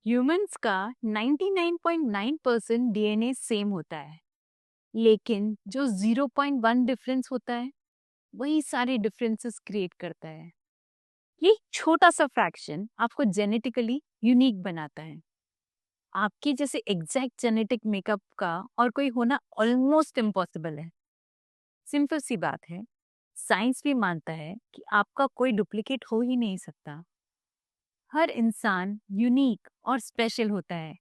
Humans का 99.9% DNA same होता है, लेकिन जो 0.1 डिफरेंस होता है वही सारे डिफरेंसेस क्रिएट करता है। ये छोटा सा फ्रैक्शन आपको जेनेटिकली यूनिक बनाता है। आपके जैसे एग्जैक्ट जेनेटिक मेकअप का और कोई होना ऑलमोस्ट इम्पॉसिबल है। सिंपल सी बात है, साइंस भी मानता है कि आपका कोई डुप्लीकेट हो ही नहीं सकता। हर इंसान यूनिक और स्पेशल होता है,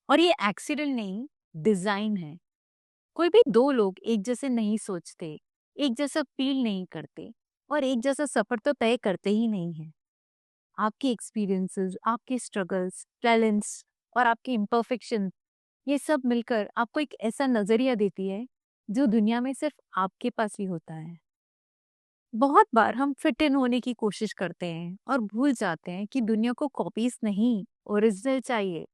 और ये एक्सीडेंट नहीं, डिजाइन है। कोई भी दो लोग एक जैसे नहीं सोचते, एक जैसा फील नहीं करते, और एक जैसा सफर तो तय करते ही नहीं है। आपके एक्सपीरियंसेस, आपके स्ट्रगल्स, टैलेंट्स और आपके इम्परफेक्शन, ये सब मिलकर आपको एक ऐसा नजरिया देती है जो दुनिया में सिर्फ आपके पास ही होता है। बहुत बार हम फिट इन होने की कोशिश करते हैं और भूल जाते हैं कि दुनिया को कॉपीज नहीं, ओरिजिनल चाहिए।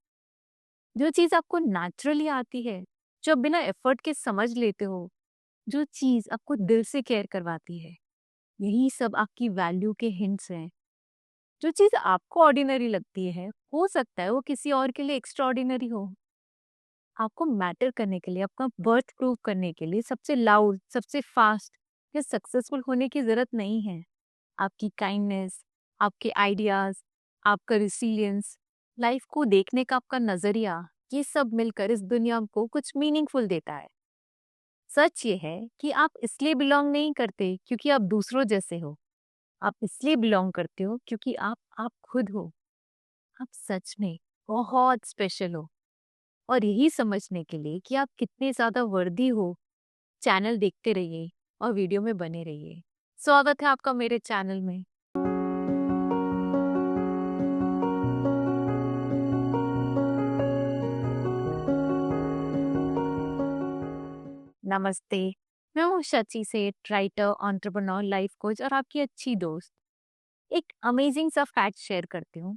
जो चीज आपको नेचुरली आती है, जो आप बिना एफर्ट के समझ लेते हो, जो चीज आपको दिल से केयर करवाती है, यही सब आपकी वैल्यू के हिंट्स हैं। जो चीज आपको ऑर्डिनरी लगती है, हो सकता है वो किसी और के लिए एक्स्ट्रा ऑर्डिनरी हो। आपको मैटर करने के लिए, आपका बर्थ प्रूव करने के लिए सबसे लाउड, सबसे फास्ट या सक्सेसफुल होने की जरूरत नहीं है। आपकी काइंडनेस, आपके आइडियाज, आपका रिसिलियंस, लाइफ को देखने का आपका नजरिया, ये सब मिलकर इस दुनिया को कुछ मीनिंगफुल देता है। सच ये है कि आप इसलिए बिलोंग नहीं करते क्योंकि आप दूसरों जैसे हो। आप इसलिए बिलोंग करते हो क्योंकि आप खुद हो। आप सच में बहुत स्पेशल हो। और यही समझने के लिए कि आप कितने ज्यादा वर्दी हो, चैनल देखते रहिए और वीडियो में बने रहिए। स्वागत है आपका मेरे चैनल में। नमस्ते, मैं हूँ शची सेठ, राइटर, एंटरप्रेन्योर, लाइफ कोच और आपकी अच्छी दोस्त। एक अमेजिंग सा फैक्ट शेयर करती हूँ।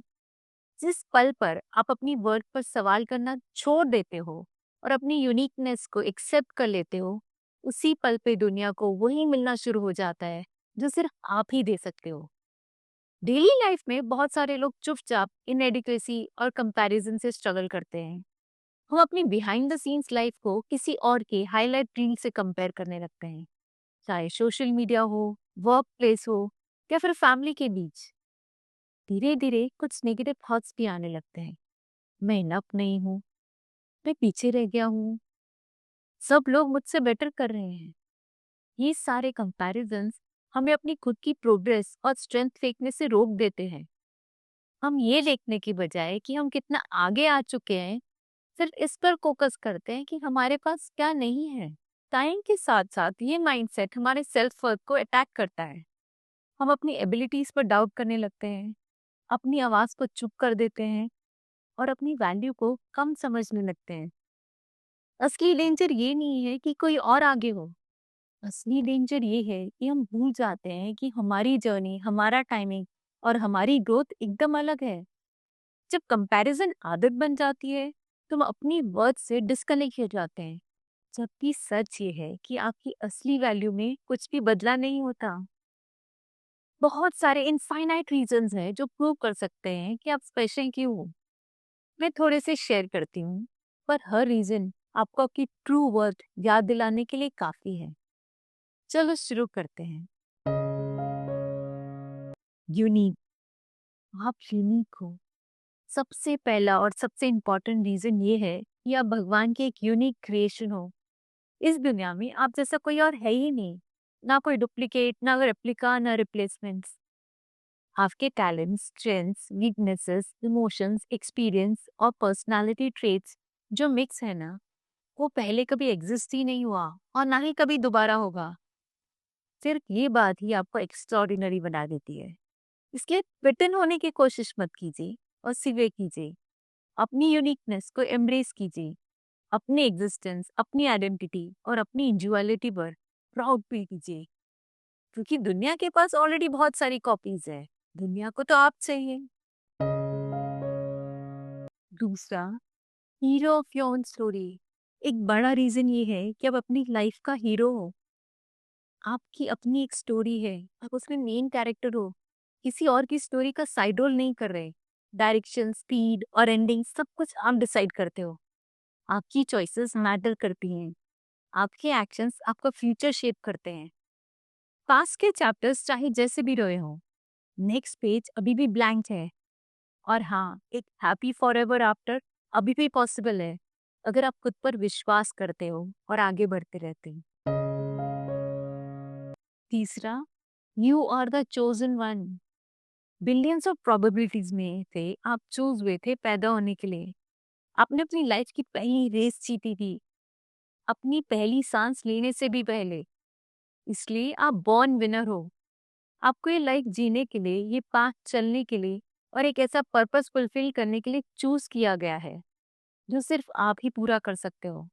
जिस पल पर आप अपनी वर्क पर सवाल करना छोड़ देते हो और अपनी यूनिकनेस को एक्सेप्ट कर लेते हो, उसी पल पे दुनिया को वही मिलना शुरू हो जाता है जो सिर्फ आप ही दे सकते हो। डेली लाइफ में बहुत सारे लोग चुपचाप इनएडिक्वेसी और कंपैरिजन से स्ट्रगल करते हैं। हम अपनी बिहाइंड द सीन्स लाइफ को किसी और के हाईलाइट रील से कंपेयर करने लगते हैं, चाहे सोशल मीडिया हो, वर्क प्लेस हो, या फिर फैमिली के बीच। धीरे धीरे कुछ नेगेटिव थॉट्स भी आने लगते हैं। मैं इनफ नहीं हूँ, मैं पीछे रह गया हूँ, सब लोग मुझसे बेटर कर रहे हैं। ये सारे कंपैरिजंस हमें अपनी खुद की प्रोग्रेस और स्ट्रेंथ देखने से रोक देते हैं। हम ये देखने की बजाय कि हम कितना आगे आ चुके हैं, सिर्फ इस पर फोकस करते हैं कि हमारे पास क्या नहीं है। टाइम के साथ साथ ये माइंडसेट हमारे सेल्फ वर्थ को अटैक करता है। हम अपनी एबिलिटीज पर डाउट करने लगते हैं, अपनी आवाज को चुप कर देते हैं और अपनी वैल्यू को कम समझने लगते हैं। असली डेंजर ये नहीं है कि कोई और आगे हो। असली डेंजर ये है कि हम भूल जाते हैं कि हमारी जर्नी, हमारा टाइमिंग और हमारी ग्रोथ एकदम अलग है। जब कंपैरिजन आदत बन जाती है तो हम अपनी वर्थ से डिस्कनेक्ट हो जाते हैं। जबकि सच ये है कि आपकी असली वैल्यू में कुछ भी बदला नहीं होता। बहुत सारे इनफाइनाइट रीजंस हैं जो प्रूव कर सकते हैं कि आप स्पेशल क्यों हो। मैं थोड़े से शेयर करती हूँ, पर हर रीजन आपको आपकी ट्रू वर्थ याद दिलाने के लिए काफी है। चलो शुरू करते हैं। यूनिक। आप यूनिक हो। सबसे पहला और सबसे इम्पोर्टेंट रीजन ये है कि आप भगवान की एक यूनिक क्रिएशन हो। इस दुनिया में आप जैसा कोई और है ही नहीं। ना कोई डुप्लीकेट, ना रेप्लिका, ना रिप्लेसमेंट्स। आपके talents, strengths, weaknesses, emotions, experience और पर्सनालिटी ट्रेट्स जो मिक्स है ना, वो पहले कभी एग्जिस्ट ही नहीं हुआ और ना ही कभी दोबारा होगा। सिर्फ ये बात ही आपको एक्स्ट्रॉर्डिनरी बना देती है। इसलिए फिट इन होने की कोशिश मत कीजिए और सिवे कीजिए। अपनी यूनिकनेस को एम्ब्रेस कीजिए। अपनी एग्जिस्टेंस, अपनी आइडेंटिटी और अपनी इंडिविजुअलिटी पर प्राउड फील कीजिए, क्योंकि दुनिया के पास ऑलरेडी बहुत सारी कॉपीज है। दुनिया को तो आप चाहिए। दूसरा, hero of your own story. एक बड़ा रीजन ये है कि आप अपनी लाइफ का हीरो हो। आपकी अपनी एक स्टोरी है, आप उसमें मेन कैरेक्टर हो। किसी और की स्टोरी का साइड रोल नहीं कर रहे। डायरेक्शन, स्पीड और एंडिंग सब कुछ आप डिसाइड करते हो। आपकी चॉइसेस मैटर करती हैं। आपके एक्शंस आपका फ्यूचर शेप करते हैं। पास्ट के चैप्टर्स चाहे जैसे भी रहे हो, नेक्स्ट पेज अभी भी ब्लैंक है। और हाँ, एक हैप्पी फॉरएवर आफ्टर अभी भी पॉसिबल है, अगर आप खुद पर विश्वास करते हो और आगे बढ़ते रहते हो। तीसरा, you are the chosen one. Billions of probabilities में से आप चूज हुए थे पैदा होने के लिए। आपने अपनी लाइफ की पहली रेस जीती थी, अपनी पहली सांस लेने से भी पहले। इसलिए आप बॉर्न विनर हो। आपको ये लाइफ जीने के लिए, ये पाथ चलने के लिए और एक ऐसा पर्पस फुलफिल करने के लिए चूज किया गया है जो सिर्फ आप ही पूरा कर सकते हो।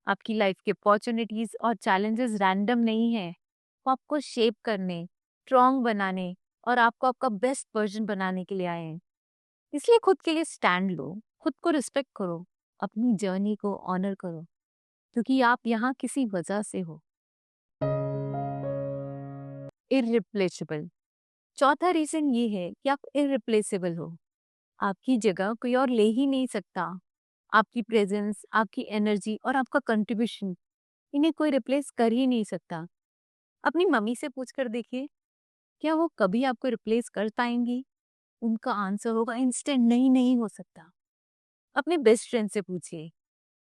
आपकी लाइफ के अपॉर्चुनिटीज और चैलेंजेस रैंडम नहीं है। वो आपको शेप करने, स्ट्रॉन्ग बनाने और आपको आपका बेस्ट वर्जन बनाने के लिए आए हैं। इसलिए खुद के लिए स्टैंड लो, खुद को रिस्पेक्ट करो, अपनी जर्नी को ऑनर करो, क्योंकि आप यहाँ किसी वजह से हो। इररिप्लेसेबल। चौथा रीजन ये है कि आप इररिप्लेसेबल हो। आपकी जगह कोई और ले ही नहीं सकता। आपकी प्रेजेंस, आपकी एनर्जी और आपका कंट्रीब्यूशन, इन्हें कोई रिप्लेस कर ही नहीं सकता। अपनी मम्मी से पूछ कर देखिए, क्या वो कभी आपको रिप्लेस कर पाएंगी? उनका आंसर होगा इंस्टेंट, नहीं, नहीं हो सकता। अपने बेस्ट फ्रेंड से पूछिए,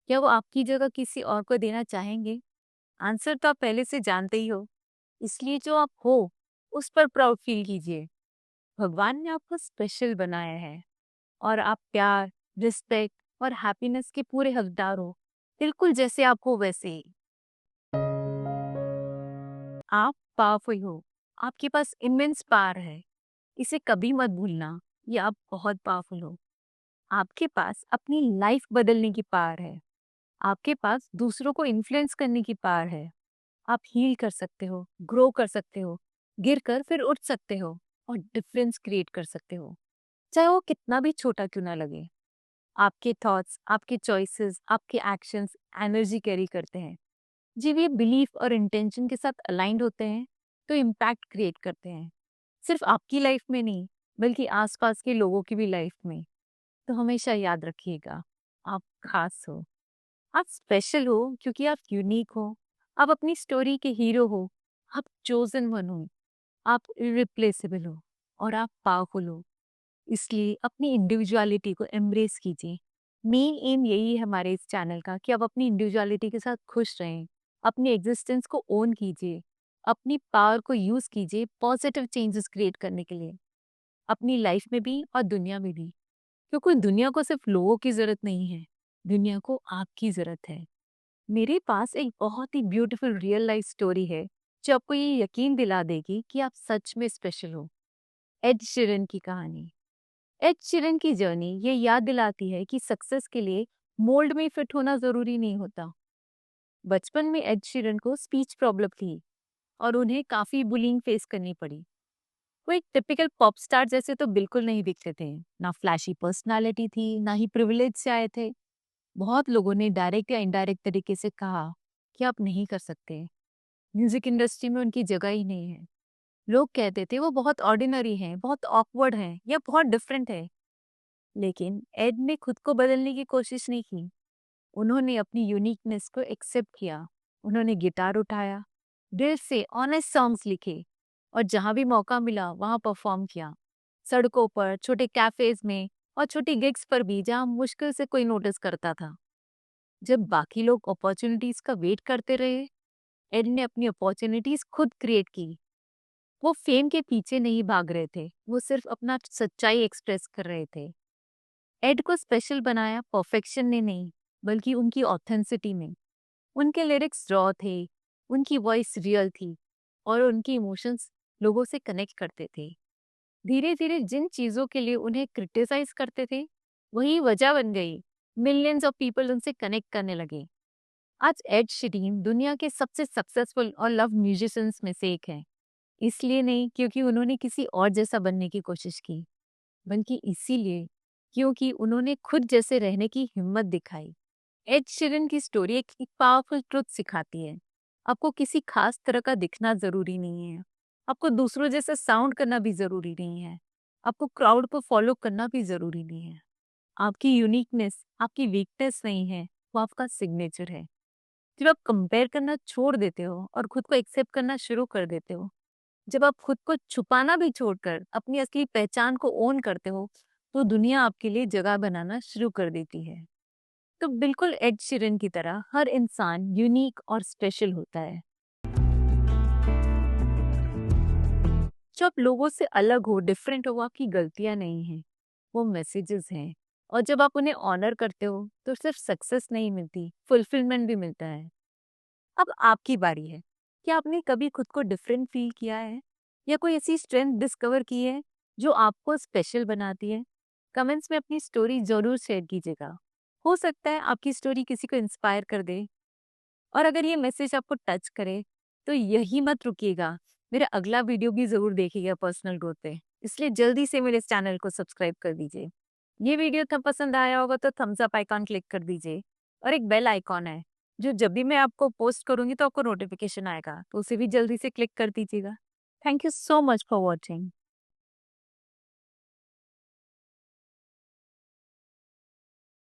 क्या वो आपकी जगह किसी और को देना चाहेंगे? आंसर तो आप पहले से जानते ही हो। इसलिए जो आप हो, उस पर प्राउड फील कीजिए। भगवान ने आपको स्पेशल बनाया है और आप प्यार, रिस्पेक्ट और हैप्पीनेस के पूरे हकदार हो, बिल्कुल जैसे आप हो वैसे ही। आप पावरफुल हो। आपके पास इमेंस पावर है। इसे कभी मत भूलना। ये आप बहुत पावरफुल हो। आपके पास अपनी लाइफ बदलने की पावर है। आपके पास दूसरों को इन्फ्लुएंस करने की पावर है। आप हील कर सकते हो, ग्रो कर सकते हो, गिर कर फिर उठ सकते हो और डिफरेंस क्रिएट कर सकते हो, चाहे वो कितना भी छोटा क्यों ना लगे। आपके थॉट्स, आपके चॉइसेस, आपके एक्शंस एनर्जी कैरी करते हैं। जब ये बिलीफ और इंटेंशन के साथ अलाइंड होते हैं तो इम्पैक्ट क्रिएट करते हैं, सिर्फ आपकी लाइफ में नहीं, बल्कि आसपास के लोगों की भी लाइफ में। तो हमेशा याद रखिएगा, आप खास हो, आप स्पेशल हो क्योंकि आप यूनिक हो। आप अपनी स्टोरी के हीरो हो। आप चोजन वन हो। आप इरिप्लेसेबल हो और आप पावरफुल हो। इसलिए अपनी इंडिविजुअलिटी को एम्ब्रेस कीजिए। मेन एम यही है हमारे इस चैनल का कि आप अपनी इंडिविजुअलिटी के साथ खुश रहें। अपनी एग्जिस्टेंस को ओन कीजिए। अपनी पावर को यूज कीजिए पॉजिटिव चेंजेस क्रिएट करने के लिए, अपनी लाइफ में भी और दुनिया में भी। क्योंकि दुनिया को सिर्फ लोगों की जरूरत नहीं है, दुनिया को आपकी जरूरत है। मेरे पास एक बहुत ही ब्यूटीफुल रियल लाइफ स्टोरी है जो आपको ये यकीन दिला देगी कि आप सच में स्पेशल हो। एड शीरन की कहानी। एड शीरन की जर्नी ये याद दिलाती है कि सक्सेस के लिए मोल्ड में फिट होना जरूरी नहीं होता। बचपन में एड शीरन को स्पीच प्रॉब्लम थी और उन्हें काफी बुलिंग फेस करनी पड़ी। वो एक टिपिकल पॉप स्टार जैसे तो बिल्कुल नहीं दिखते थे, ना फ्लैशी पर्सनालिटी थी, ना ही प्रिविलेज से आए थे। बहुत लोगों ने डायरेक्ट या इनडायरेक्ट तरीके से कहा कि आप नहीं कर सकते, म्यूजिक इंडस्ट्री में उनकी जगह ही नहीं है। लोग कहते थे वो बहुत ऑर्डिनरी हैं, बहुत ऑकवर्ड हैं या बहुत डिफरेंट है। लेकिन एड ने खुद को बदलने की कोशिश नहीं की। उन्होंने अपनी यूनिकनेस को एक्सेप्ट किया। उन्होंने गिटार उठाया, दिल से ऑनेस्ट सॉन्ग्स लिखे और जहां भी मौका मिला वहां परफॉर्म किया। सड़कों पर, छोटे कैफेज में और छोटी गिग्स पर भी जहां मुश्किल से कोई नोटिस करता था। जब बाकी लोग अपॉर्चुनिटीज का वेट करते रहे, एड ने अपनी अपॉर्चुनिटीज खुद क्रिएट की। वो फेम के पीछे नहीं भाग रहे थे, वो सिर्फ अपना सच्चाई एक्सप्रेस कर रहे थे। एड को स्पेशल बनाया परफेक्शन ने नहीं, बल्कि उनकी ऑथेंसिटी में। उनके लिरिक्स रॉ थे, उनकी वॉइस रियल थी और उनके इमोशंस लोगों से कनेक्ट करते थे। धीरे धीरे जिन चीजों के लिए उन्हें क्रिटिसाइज करते थे, वही वजह बन गई। मिलियंस ऑफ पीपल उनसे कनेक्ट करने लगे। आज एड शीरन दुनिया के सबसे सक्सेसफुल और लव म्यूजिशियंस में से एक है। इसलिए नहीं क्योंकि उन्होंने किसी और जैसा बनने की कोशिश की, बल्कि इसीलिए क्योंकि उन्होंने खुद जैसे रहने की हिम्मत दिखाई। एड शीरन की स्टोरी एक पावरफुल ट्रुथ सिखाती है। आपको किसी खास तरह का दिखना जरूरी नहीं है। आपको दूसरों जैसा साउंड करना भी जरूरी नहीं है। आपको क्राउड को फॉलो करना भी जरूरी नहीं है। आपकी यूनिकनेस आपकी वीकनेस नहीं है, वो आपका सिग्नेचर है। जब आप कंपेयर करना छोड़ देते हो और खुद को एक्सेप्ट करना शुरू कर देते हो, जब आप खुद को छुपाना भी छोड़कर अपनी असली पहचान को ओन करते हो, तो दुनिया आपके लिए जगह बनाना शुरू कर देती है। तो बिल्कुल एड शीरन की तरह हर इंसान यूनिक और स्पेशल होता है। जो आप लोगों से अलग हो, डिफरेंट हो, वो आपकी गलतियां नहीं हैं, वो मैसेजेस हैं। और जब आप उन्हें ऑनर करते हो तो सिर्फ सक्सेस नहीं मिलती, फुलफिलमेंट भी मिलता है। अब आपकी बारी है। क्या आपने कभी खुद को डिफरेंट फील किया है, या कोई ऐसी स्ट्रेंथ डिस्कवर की है जो आपको स्पेशल बनाती है? कमेंट्स में अपनी स्टोरी जरूर शेयर कीजिएगा। हो सकता है आपकी स्टोरी किसी को इंस्पायर कर दे। और अगर ये मैसेज आपको टच करे तो यही मत रुकिएगा, मेरा अगला वीडियो भी जरूर देखिएगा पर्सनल ग्रोथ पे। इसलिए जल्दी से मेरे इस चैनल को सब्सक्राइब कर दीजिए। ये वीडियो था पसंद आया होगा तो थम्स अप आइकॉन क्लिक कर दीजिए। और एक बेल आइकॉन है, जो जब भी मैं आपको पोस्ट करूंगी तो आपको नोटिफिकेशन आएगा, तो उसे भी जल्दी से क्लिक कर दीजिएगा। Thank you so much for watching.